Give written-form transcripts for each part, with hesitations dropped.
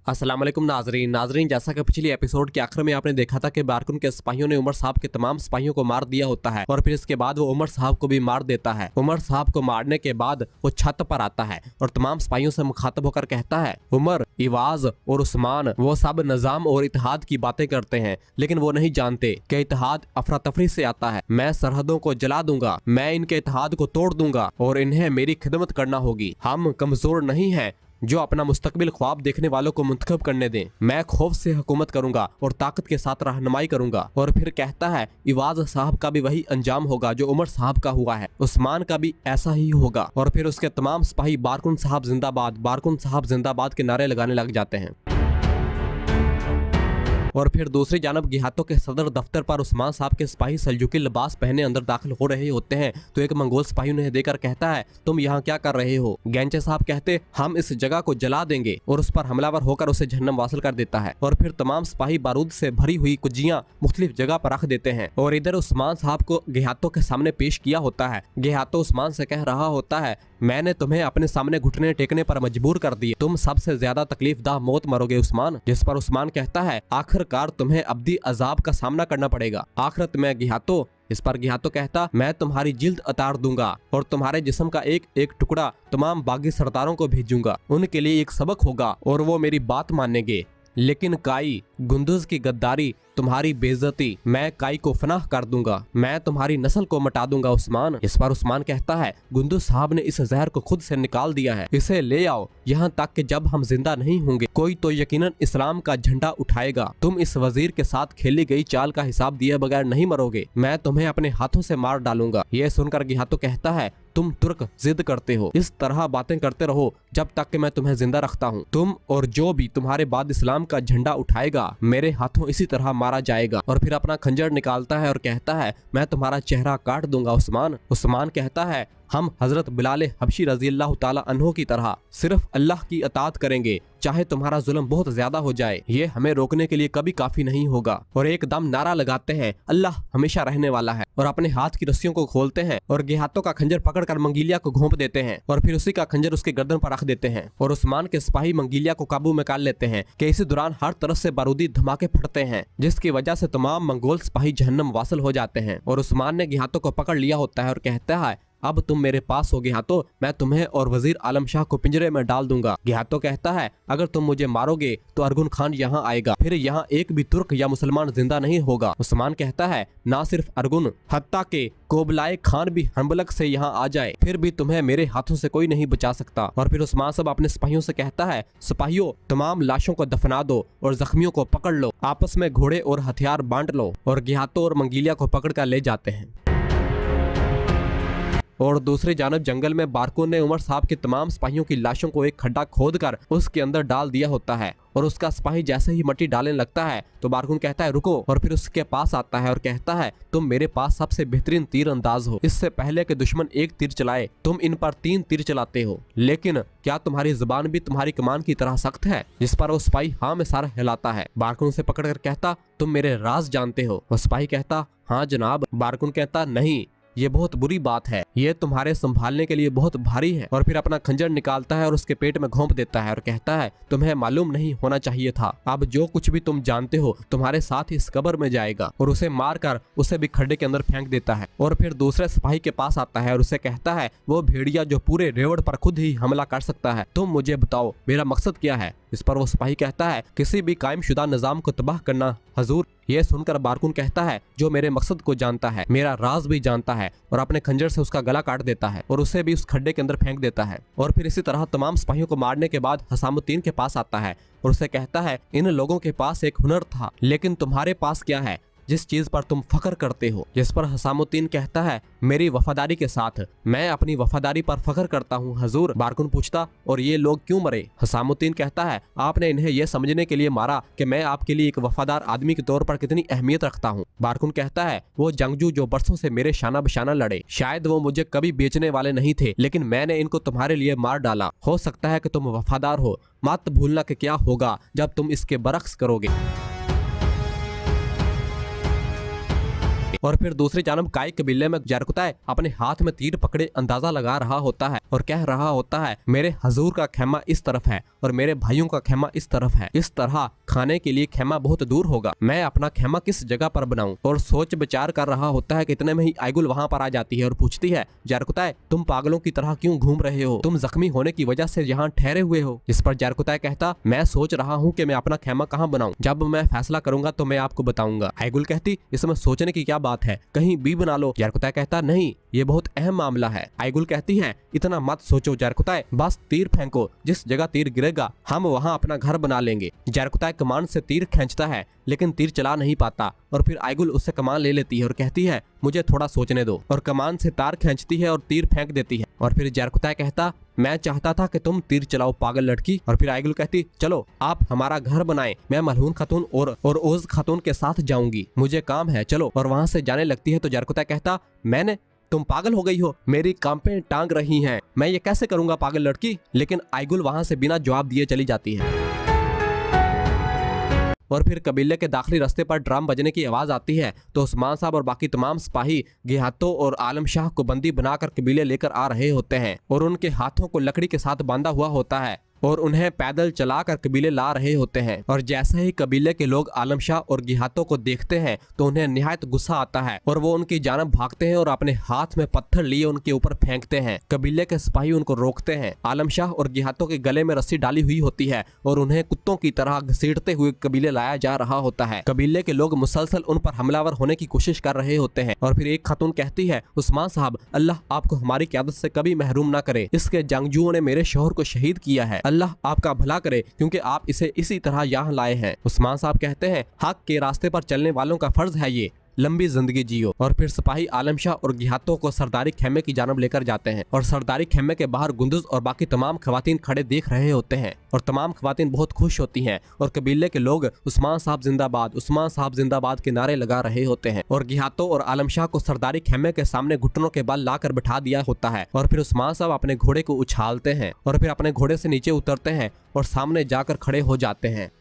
अस्सलाम वालेकुम नाजरीन, जैसा कि पिछली एपिसोड के आखिर में आपने देखा था कि बारकुन के सिपाहियों ने उमर साहब के तमाम सिपाहियों को मार दिया होता है और फिर इसके बाद वो उमर साहब को भी मार देता है। उमर साहब को मारने के बाद वो छत पर आता है और तमाम सिपाहियों से मुखातब होकर कहता है, उमर, इवाज और उस्मान वो सब निजाम और इत्तेहाद की बातें करते हैं, लेकिन वो नहीं जानते कि इत्तेहाद अफरा तफरी से आता है। मैं सरहदों को जला दूंगा, मैं इनके इत्तेहाद को तोड़ दूंगा और इन्हें मेरी खिदमत करना होगी। हम कमजोर नहीं हैं जो अपना मुस्तकबिल ख्वाब देखने वालों को मुंतखब करने दें। मैं खौफ से हुकूमत करूंगा और ताकत के साथ रहनुमाई करूंगा। और फिर कहता है, इवाज साहब का भी वही अंजाम होगा जो उमर साहब का हुआ है, उस्मान का भी ऐसा ही होगा। और फिर उसके तमाम सिपाही बारकुन साहब जिंदाबाद, बारकुन साहब जिंदाबाद के नारे लगाने लग जाते हैं। और फिर दूसरी जानब गिहातों के सदर दफ्तर पर उस्मान साहब के सिपाही सल्जूकी लिबास पहने अंदर दाखिल हो रहे होते हैं तो एक मंगोल सिपाही उन्हें देकर कहता है, तुम यहाँ क्या कर रहे हो? गेंचे साहब कहते, हम इस जगह को जला देंगे, और उस पर हमलावर होकर उसे जहन्नम वासिल कर देता है। और फिर तमाम सिपाही बारूद से भरी हुई कुज्जियां मुख्तलिफ जगह पर रख देते हैं और इधर उस्मान साहब को गिहातों के सामने पेश किया होता है। गिहातों उस्मान से कह रहा होता है, मैंने तुम्हें अपने सामने घुटने टेकने पर मजबूर कर दिया, तुम सबसे ज्यादा तकलीफदाह मौत मरोगे उस्मान। जिस पर उस्मान कहता है, आखिरकार तुम्हें अब्दी अजाब का सामना करना पड़ेगा आखिरत में गिहातो। इस पर गिहातो कहता, मैं तुम्हारी जिल्द उतार दूंगा और तुम्हारे जिस्म का एक एक टुकड़ा तमाम बागी सरदारों को भेजूंगा, उनके लिए एक सबक होगा और वो मेरी बात मानेंगे। लेकिन काई, गुंदुज की गद्दारी, तुम्हारी बेइज्जती, मैं काई को फनाह कर दूंगा, मैं तुम्हारी नस्ल को मिटा दूंगा उस्मान। इस पर उस्मान कहता है, गुंदुज साहब ने इस जहर को खुद से निकाल दिया है, इसे ले आओ, यहाँ तक कि जब हम जिंदा नहीं होंगे कोई तो यकीनन इस्लाम का झंडा उठाएगा। तुम इस वजीर के साथ खेली गई चाल का हिसाब दिए बगैर नहीं मरोगे, मैं तुम्हें अपने हाथों से मार डालूंगा। यह सुनकर गिहातो कहता है, तुम तुर्क जिद करते हो, इस तरह बातें करते रहो जब तक कि मैं तुम्हें जिंदा रखता हूँ। तुम और जो भी तुम्हारे बाद इस्लाम का झंडा उठाएगा मेरे हाथों इसी तरह मारा जाएगा। और फिर अपना खंजर निकालता है और कहता है, मैं तुम्हारा चेहरा काट दूंगा उस्मान। उस्मान कहता है, हम हजरत बिलाल हबशी रजी अल्लाह ताला अन्हो की तरह सिर्फ अल्लाह की अतात करेंगे, चाहे तुम्हारा जुल्म बहुत ज्यादा हो जाए, ये हमें रोकने के लिए कभी काफी नहीं होगा। और एकदम नारा लगाते हैं, अल्लाह हमेशा रहने वाला है, और अपने हाथ की रस्सियों को खोलते हैं और गिहातों का खंजर पकड़कर मंगीलिया को घोंप देते हैं और फिर उसी का खंजर उसके गर्दन पर रख देते हैं। और उस्मान के सिपाही मंगीलिया को काबू में कर लेते हैं कि इसी दौरान हर तरफ से बारूदी धमाके फटते हैं, जिसकी वजह से तमाम मंगोल सिपाही जहन्नम वासिल हो जाते हैं। और उस्मान ने गिहातों को पकड़ लिया होता है और कहता है, अब तुम मेरे पास हो गिहातो, मैं तुम्हें और वजीर आलम शाह को पिंजरे में डाल दूंगा। गिहातो कहता है, अगर तुम मुझे मारोगे तो अरगुन खान यहाँ आएगा, फिर यहाँ एक भी तुर्क या मुसलमान जिंदा नहीं होगा। उस्मान कहता है, ना सिर्फ अरगुन, हत्ता के कोबलाए खान भी हम्बलक से यहाँ आ जाए, फिर भी तुम्हें मेरे हाथों से कोई नहीं बचा सकता। और फिर उस्मान सब अपने सिपाहियों से कहता है, सिपाहियों, तमाम लाशों को दफना दो और जख्मियों को पकड़ लो, आपस में घोड़े और हथियार बांट लो। और गिहातो और मंगीलिया को पकड़ कर ले जाते हैं। और दूसरी जानब जंगल में बारकुन ने उमर साहब के तमाम सिपाहियों की लाशों को एक खड्डा खोदकर उसके अंदर डाल दिया होता है। और उसका सिपाही जैसे ही मिट्टी डालने लगता है तो बारकुन कहता है, रुको। और फिर उसके पास आता है और कहता है, तुम मेरे पास सबसे बेहतरीन तीर अंदाज हो, इससे पहले कि दुश्मन एक तीर चलाए तुम इन पर 3 तीर चलाते हो, लेकिन क्या तुम्हारी जुबान भी तुम्हारी कमान की तरह सख्त है? जिस पर वो सिपाही हाँ में सर हिलाता है। बारकुन उसे पकड़कर कहता, तुम मेरे राज जानते हो? वो सिपाही कहता, हाँ जनाब। बारकुन कहता, नहीं, ये बहुत बुरी बात है, ये तुम्हारे संभालने के लिए बहुत भारी है। और फिर अपना खंजर निकालता है और उसके पेट में घोंप देता है और कहता है, तुम्हें मालूम नहीं होना चाहिए था, अब जो कुछ भी तुम जानते हो तुम्हारे साथ ही इस कब्र में जाएगा। और उसे मारकर उसे भी खड्डे के अंदर फेंक देता है। और फिर दूसरे सिपाही के पास आता है और उसे कहता है, वो भेड़िया जो पूरे रेवड़ पर खुद ही हमला कर सकता है, तुम मुझे बताओ मेरा मकसद क्या है? इस पर वो सिपाही कहता है, किसी भी कायम शुदा निजाम को तबाह करना हजूर। ये सुनकर बारकुन कहता है, जो मेरे मकसद को जानता है मेरा राज भी जानता है, और अपने खंजर से उसका गला काट देता है और उसे भी उस खड्डे के अंदर फेंक देता है। और फिर इसी तरह तमाम सिपाहियों को मारने के बाद हसामुद्दीन के पास आता है और उसे कहता है, इन लोगों के पास एक हुनर था, लेकिन तुम्हारे पास क्या है जिस चीज पर तुम फख्र करते हो? जिस पर हसामुद्दीन कहता है, मेरी वफादारी के साथ, मैं अपनी वफादारी पर फख्र करता हूँ हजूर। बारकुन पूछता, और ये लोग क्यों मरे? हसामुद्दीन कहता है, आपने इन्हें यह समझने के लिए मारा कि मैं आपके लिए एक वफादार आदमी के तौर पर कितनी अहमियत रखता हूँ। बारकुन कहता है, वो जंगजू जो बरसों से मेरे शाना बशाना लड़े, शायद वो मुझे कभी बेचने वाले नहीं थे, लेकिन मैंने इनको तुम्हारे लिए मार डाला। हो सकता है कि तुम वफादार हो, मत भूलना कि क्या होगा जब तुम इसके बरक्स करोगे। और फिर दूसरी जानब काई कबीले में जरकुताय अपने हाथ में तीर पकड़े अंदाजा लगा रहा होता है और कह रहा होता है मेरे हजूर का खेमा इस तरफ है और मेरे भाइयों का खेमा इस तरफ है, इस तरह खाने के लिए खेमा बहुत दूर होगा, मैं अपना खेमा किस जगह पर बनाऊं। और सोच विचार कर रहा होता है कि इतने में ही आइगुल वहां पर आ जाती है और पूछती है जरकुताय तुम पागलों की तरह क्यों घूम रहे हो, तुम जख्मी होने की वजह से यहाँ ठहरे हुए हो। इस पर जरकुताय कहता मैं सोच रहा हूँ कि मैं अपना खेमा कहाँ बनाऊं, जब मैं फैसला करूंगा तो मैं आपको बताऊंगा। आइगुल कहती इसमें सोचने की क्या बात है, कहीं भी बना लो। जरकुताय कहता नहीं ये बहुत अहम मामला है। आइगुल कहती है इतना मत सोचो जरकुताय, बस तीर फेंको, जिस जगह तीर गिरेगा हम वहां अपना घर बना लेंगे। जरकुताय कमान से तीर खींचता है लेकिन तीर चला नहीं पाता और फिर आइगुल उससे कमान ले लेती है और कहती है मुझे थोड़ा सोचने दो, और कमान से तार खींचती है और तीर फेंक देती है। और फिर जरकुताय कहता मैं चाहता था कि तुम तीर चलाओ पागल लड़की। और फिर आइगुल कहती चलो आप हमारा घर बनाएं, मैं मलहून खातून और ओज खातून के साथ जाऊंगी, मुझे काम है चलो। और वहां से जाने लगती है तो जरकुताय कहता मैंने, तुम पागल हो गई हो, मेरी कांपें टांग रही हैं, मैं ये कैसे करूंगा पागल लड़की। लेकिन आइगुल वहां से बिना जवाब दिए चली जाती है। और फिर कबीले के दाखिली रास्ते पर ड्रम बजने की आवाज आती है तो उस्मान साहब और बाकी तमाम सिपाही गिहातो और आलम शाह को बंदी बनाकर कबीले लेकर आ रहे होते हैं और उनके हाथों को लकड़ी के साथ बांधा हुआ होता है और उन्हें पैदल चलाकर कबीले ला रहे होते हैं। और जैसे ही कबीले के लोग आलम शाह और गिहातों को देखते हैं तो उन्हें निहायत गुस्सा आता है और वो उनकी जानब भागते हैं और अपने हाथ में पत्थर लिए उनके ऊपर फेंकते हैं। कबीले के सिपाही उनको रोकते हैं। आलम शाह और गिहातों के गले में रस्सी डाली हुई होती है और उन्हें कुत्तों की तरह घसीटते हुए कबीले लाया जा रहा होता है। कबीले के लोग मुसलसल उन पर हमलावर होने की कोशिश कर रहे होते हैं। और फिर एक खातून कहती है उस्मान साहब अल्लाह आपको हमारी क़यादत से कभी महरूम न करे, इसके जंगजुओं ने मेरे शौहर को शहीद किया है, अल्लाह आपका भला करे क्योंकि आप इसे इसी तरह यहाँ लाए हैं। उस्मान साहब कहते हैं हक के रास्ते पर चलने वालों का फर्ज है ये, लंबी जिंदगी जियो। और फिर सिपाही आलम शाह और गिहातों को सरदारी खेमे की जानब लेकर जाते हैं और सरदारी खेमे के बाहर गुंदुज और बाकी तमाम खवातीन खड़े देख रहे होते हैं और तमाम खवातीन बहुत खुश होती हैं और कबीले के लोग उस्मान साहब जिंदाबाद, उस्मान साहब जिंदाबाद के नारे लगा रहे होते हैं। और गिहातों और आलम शाह को सरदारी खेमे के सामने घुटनों के बल लाकर बिठा दिया होता है और फिर उस्मान साहब अपने घोड़े को उछालते हैं और फिर अपने घोड़े से नीचे उतरते हैं और सामने जाकर खड़े हो जाते हैं।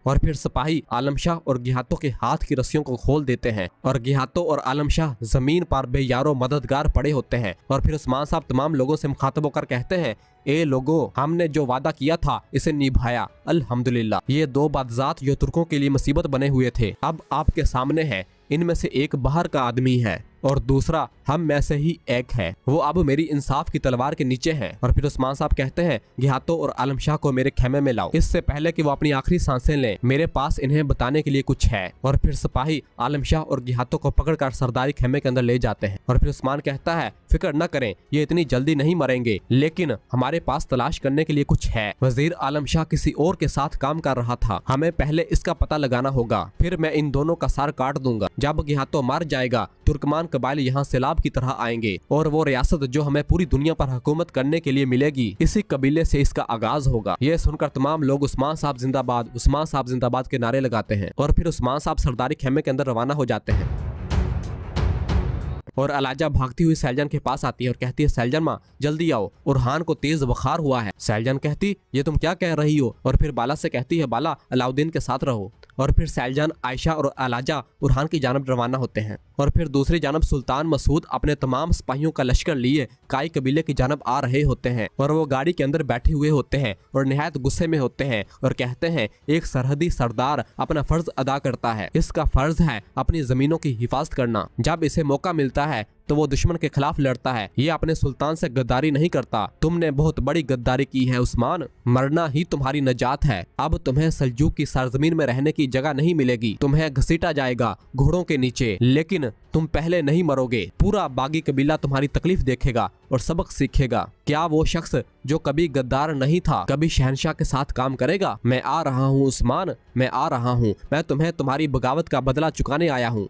और फिर सिपाही आलम शाह और गिहातों के हाथ की रस्सियों को खोल देते हैं और गिहातों और आलम शाह जमीन पर बेयारो मददगार पड़े होते हैं। और फिर उस्मान साहब तमाम लोगों से मुखातब होकर कहते हैं ए लोगो, हमने जो वादा किया था इसे निभाया अल्हम्दुलिल्लाह। ये दो बादजात जो तुर्कों के लिए मुसीबत बने हुए थे अब आपके सामने है, इनमें से एक बाहर का आदमी है और दूसरा हम में से ही एक है, वो अब मेरी इंसाफ की तलवार के नीचे है। और फिर उस्मान साहब कहते हैं गिहातों और आलम शाह को मेरे खेमे में लाओ, इससे पहले कि वो अपनी आखिरी सांसें लें, मेरे पास इन्हें बताने के लिए कुछ है। और फिर सिपाही आलम शाह और गिहातों को पकड़कर सरदारी खेमे के अंदर ले जाते हैं। और फिर उस्मान कहता है फिक्र न करें, ये इतनी जल्दी नहीं मरेंगे, लेकिन हमारे पास तलाश करने के लिए कुछ है। वजीर आलम शाह किसी और के साथ काम कर रहा था, हमें पहले इसका पता लगाना होगा, फिर मैं इन दोनों का सार काट दूंगा। जब गिहातों मर जाएगा तुर्कमान कबाइल यहाँ सैलाब की तरह आएंगे और वो रियासत जो हमें पूरी दुनिया पर हुकूमत करने के लिए मिलेगी, इसी कबीले से इसका आगाज होगा। ये सुनकर तमाम लोग उस्मान साहब जिंदाबाद, उस्मान साहब जिंदाबाद के नारे लगाते हैं और फिर उस्मान साहब सरदारी खेमे के अंदर रवाना हो जाते हैं। और अलाजा भागती हुई सैलजन के पास आती है और कहती है सैलजन माँ जल्दी आओ, उरहान को तेज बुखार हुआ है। सैलजन कहती ये तुम क्या कह रही हो। और फिर बाला से कहती है बाला अलाउद्दीन के साथ रहो। और फिर सैलजन, आयशा और अलाजा उरहान की जानब रवाना होते हैं। और फिर दूसरी जानब सुल्तान मसूद अपने तमाम सिपाहियों का लश्कर लिए काई कबीले की जानब आ रहे होते हैं और वो गाड़ी के अंदर बैठे हुए होते हैं और निहायत गुस्से में होते हैं और कहते हैं एक सरहदी सरदार अपना फर्ज अदा करता है, इसका फर्ज है अपनी जमीनों की हिफाजत करना, जब इसे मौका मिलता है तो वो दुश्मन के खिलाफ लड़ता है, ये अपने सुल्तान से गद्दारी नहीं करता। तुमने बहुत बड़ी गद्दारी की है उस्मान, मरना ही तुम्हारी नजात है। अब तुम्हें सल्जूक की सरजमीन में रहने की जगह नहीं मिलेगी, तुम्हें घसीटा जाएगा घोड़ों के नीचे, लेकिन तुम पहले नहीं मरोगे। पूरा बागी कबीला तुम्हारी तकलीफ देखेगा और सबक सीखेगा। क्या वो शख्स जो कभी गद्दार नहीं था कभी शहनशाह के साथ काम करेगा? मैं आ रहा हूँ उस्मान, मैं आ रहा हूँ, मैं तुम्हें तुम्हारी बगावत का बदला चुकाने आया हूँ।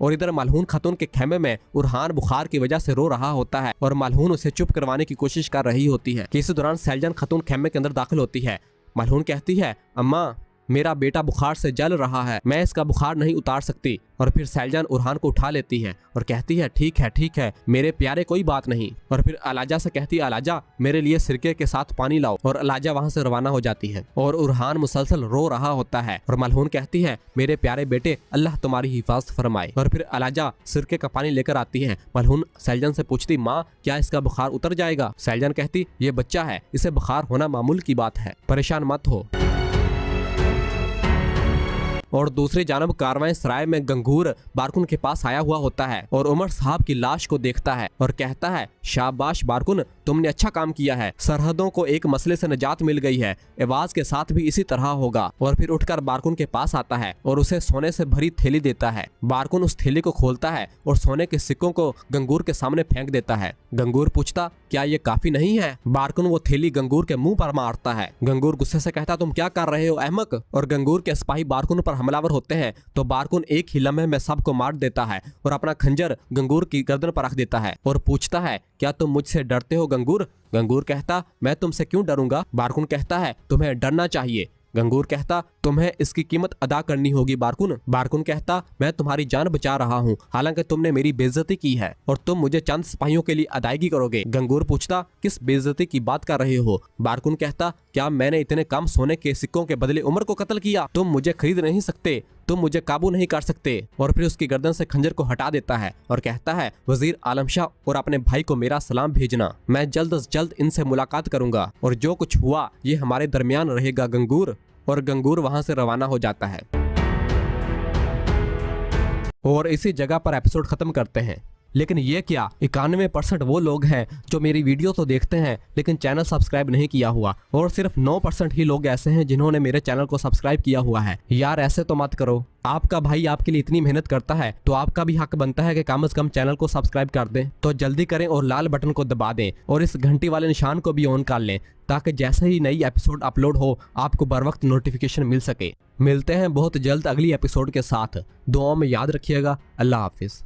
और इधर मलहून खातून के खेमे में उरहान बुखार की वजह से रो रहा होता है और मलहून उसे चुप करवाने की कोशिश कर रही होती है कि इसी दौरान सैलजन खातून खेमे के अंदर दाखिल होती है। मलहून कहती है अम्मा मेरा बेटा बुखार से जल रहा है, मैं इसका बुखार नहीं उतार सकती। और फिर सैलजान उरहान को उठा लेती है और कहती है ठीक है मेरे प्यारे, कोई बात नहीं। और फिर अलाजा से कहती है अलाजा मेरे लिए सिरके के साथ पानी लाओ। और अलाजा वहाँ से रवाना हो जाती है और उरहान मुसलसल रो रहा होता है। और मलहून कहती है मेरे प्यारे बेटे, अल्लाह तुम्हारी हिफाजत फरमाए। और फिर अलाजा सिरके का पानी लेकर आती है। मलहून सैलजान से पूछती माँ क्या इसका बुखार उतर जाएगा? सैलजान कहती ये बच्चा है, इसे बुखार होना मामूल की बात है, परेशान मत हो। और दूसरी जानब कारवां सराय में गंगूर बारकुन के पास आया हुआ होता है और उमर साहब की लाश को देखता है और कहता है शाबाश बारकुन, तुमने अच्छा काम किया है, सरहदों को एक मसले से निजात मिल गई है, एवाज के साथ भी इसी तरह होगा। और फिर उठकर बारकुन के पास आता है और उसे सोने से भरी थैली देता है। बारकुन उस थैली को खोलता है और सोने के सिक्कों को गंगूर के सामने फेंक देता है। गंगूर पूछता क्या ये काफी नहीं है? बारकुन वो थैली गंगूर के मुंह पर मारता है। गंगूर गुस्से से कहता तुम क्या कर रहे हो अहमक? और गंगूर के सिपाही बारकुन पर हमलावर होते हैं तो बारकुन एक ही लम्हे में सबको मार देता है और अपना खंजर गंगूर की गर्दन पर रख देता है और पूछता है क्या तुम मुझसे डरते हो गंगूर? गंगूर कहता मैं तुमसे क्यों डरूंगा? बारकुन कहता है तुम्हें डरना चाहिए। गंगूर कहता तुम्हें इसकी कीमत अदा करनी होगी बारकुन। बारकुन कहता मैं तुम्हारी जान बचा रहा हूँ, हालांकि तुमने मेरी बेइज्जती की है और तुम मुझे चंद सिपाहियों के लिए अदायगी करोगे। गंगूर पूछता किस बेइज्जती की बात कर रहे हो? बारकुन कहता क्या मैंने इतने कम सोने के सिक्कों के बदले उमर को कत्ल किया? तुम मुझे खरीद नहीं सकते, तुम मुझे काबू नहीं कर सकते। और फिर उसकी गर्दन से खंजर को हटा देता है और कहता है वजीर आलम शाह और अपने भाई को मेरा सलाम भेजना, मैं जल्द से जल्द इनसे मुलाकात करूंगा और जो कुछ हुआ ये हमारे दरमियान रहेगा गंगूर। और गंगूर वहां से रवाना हो जाता है। और इसी जगह पर एपिसोड खत्म करते हैं। लेकिन ये क्या 91% वो लोग हैं जो मेरी वीडियो तो देखते हैं लेकिन चैनल सब्सक्राइब नहीं किया हुआ, और सिर्फ 9% ही लोग ऐसे हैं जिन्होंने मेरे चैनल को सब्सक्राइब किया हुआ है। यार ऐसे तो मत करो, आपका भाई आपके लिए इतनी मेहनत करता है तो आपका भी हक बनता है कि कम से कम चैनल को सब्सक्राइब कर दें। तो जल्दी करें और लाल बटन को दबा दें और इस घंटी वाले निशान को भी ऑन कर लें ताकि जैसे ही नई एपिसोड अपलोड हो आपको बर वक्त नोटिफिकेशन मिल सके। मिलते हैं बहुत जल्द अगली एपिसोड के साथ। दुआओं में याद रखिएगा। अल्लाह हाफिज।